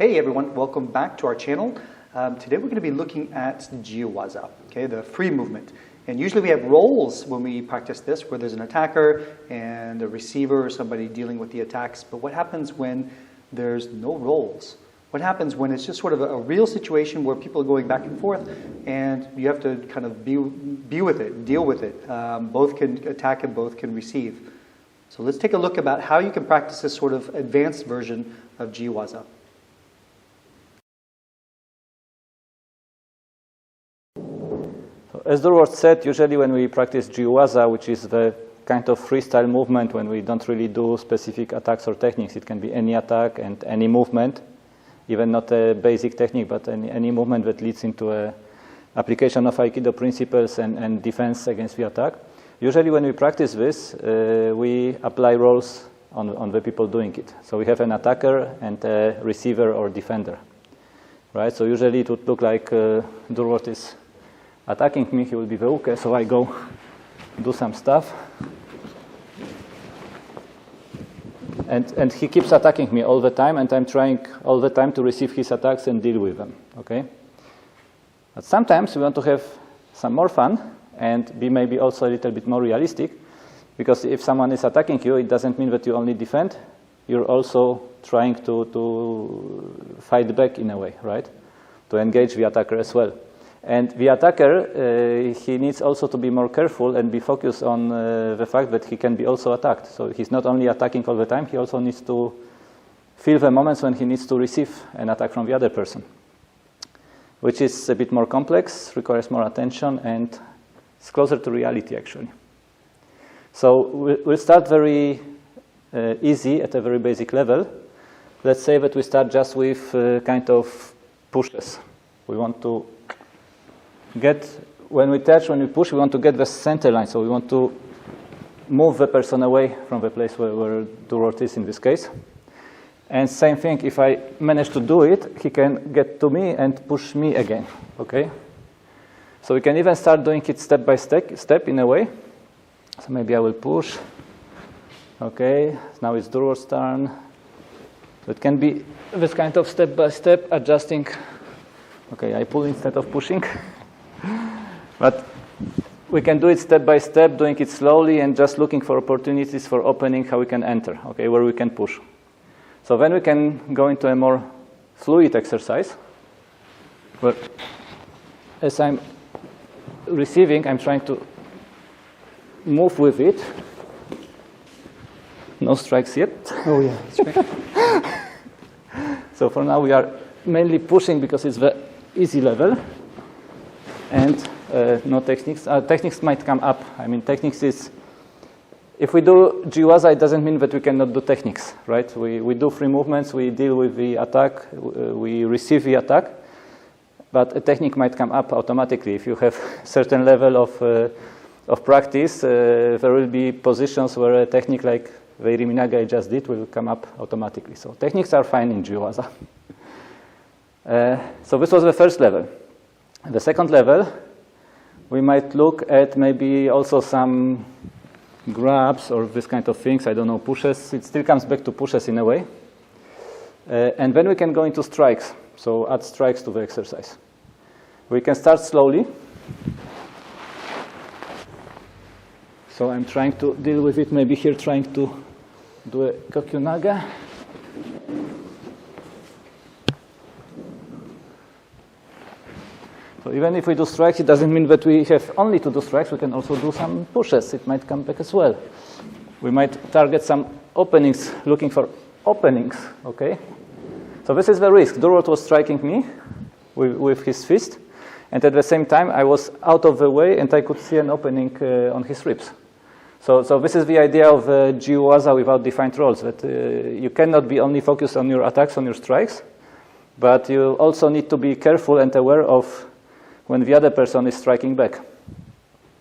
Hey everyone, welcome back to our channel. Today we're going to be looking at Jiyuwaza, okay, the free movement. And usually we have roles when we practice this, where there's an attacker and a receiver or somebody dealing with the attacks. But what happens when there's no roles? What happens when it's just sort of a real situation where people are going back and forth and you have to kind of be with it, deal with it. Both can attack and both can receive. So let's take a look about how you can practice this sort of advanced version of Jiyuwaza. As Durward said, usually when we practice Jiyuwaza, which is the kind of freestyle movement when we don't really do specific attacks or techniques, it can be any attack and any movement, even not a basic technique, but any movement that leads into an application of Aikido principles and defense against the attack. Usually when we practice this, we apply roles on the people doing it. So we have an attacker and a receiver or defender, right? So usually it would look like Durward is attacking me, he will be the uke, so I go do some stuff. And he keeps attacking me all the time, and I'm trying all the time to receive his attacks and deal with them, okay? But sometimes we want to have some more fun and be maybe also a little bit more realistic, because if someone is attacking you, it doesn't mean that you only defend, you're also trying to fight back in a way, right? To engage the attacker as well. And the attacker, he needs also to be more careful and be focused on the fact that he can be also attacked. So he's not only attacking all the time, he also needs to feel the moments when he needs to receive an attack from the other person, which is a bit more complex, requires more attention, and it's closer to reality, actually. So we'll start very easy at a very basic level. Let's say that we start just with kind of pushes. We want to when we push, we want to get the center line. So we want to move the person away from the place where Durward is in this case. And same thing, if I manage to do it, he can get to me and push me again, okay? So we can even start doing it step by step in a way. So maybe I will push. Okay, now it's Durward's turn. So it can be this kind of step by step adjusting. Okay, I pull instead of pushing. But we can do it step by step, doing it slowly and just looking for opportunities for opening how we can enter, okay, where we can push. So then we can go into a more fluid exercise, where as I'm receiving, I'm trying to move with it. No strikes yet. Oh yeah, that's right. So for now we are mainly pushing because it's the easy level. And no techniques. Techniques might come up. I mean, techniques is, if we do Jiyuwaza, it doesn't mean that we cannot do techniques, right? We do free movements, we deal with the attack, we receive the attack, but a technique might come up automatically. If you have certain level of practice, there will be positions where a technique like the nage I just did will come up automatically. So techniques are fine in Jiyuwaza. So this was the first level. The second level, we might look at maybe also some grabs or this kind of things, I don't know, pushes. It still comes back to pushes in a way. And then we can go into strikes, so add strikes to the exercise. We can start slowly. So I'm trying to deal with it, maybe here trying to do a kokyunaga. So even if we do strikes, it doesn't mean that we have only to do strikes. We can also do some pushes. It might come back as well. We might target some openings, looking for openings, okay? So this is the risk. Durward was striking me with his fist, and at the same time, I was out of the way, and I could see an opening on his ribs. So this is the idea of Jiyuwaza without defined roles, that you cannot be only focused on your attacks, on your strikes, but you also need to be careful and aware of when the other person is striking back,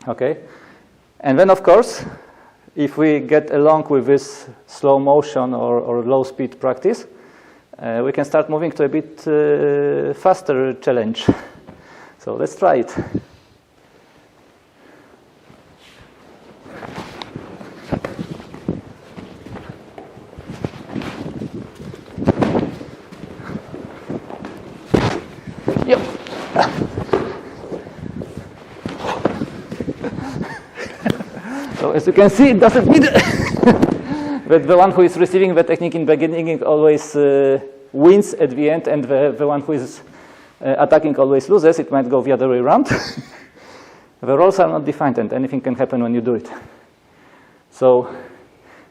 okay? And then, of course, if we get along with this slow motion or low speed practice, we can start moving to a bit faster challenge. So let's try it. As you can see, it doesn't need that the one who is receiving the technique in the beginning always wins at the end, and the one who is attacking always loses. It might go the other way around. The roles are not defined, and anything can happen when you do it. So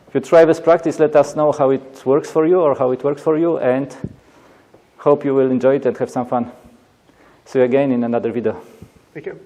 if you try this practice, let us know how it works for you or how it works for you, and hope you will enjoy it and have some fun. See you again in another video. Thank you.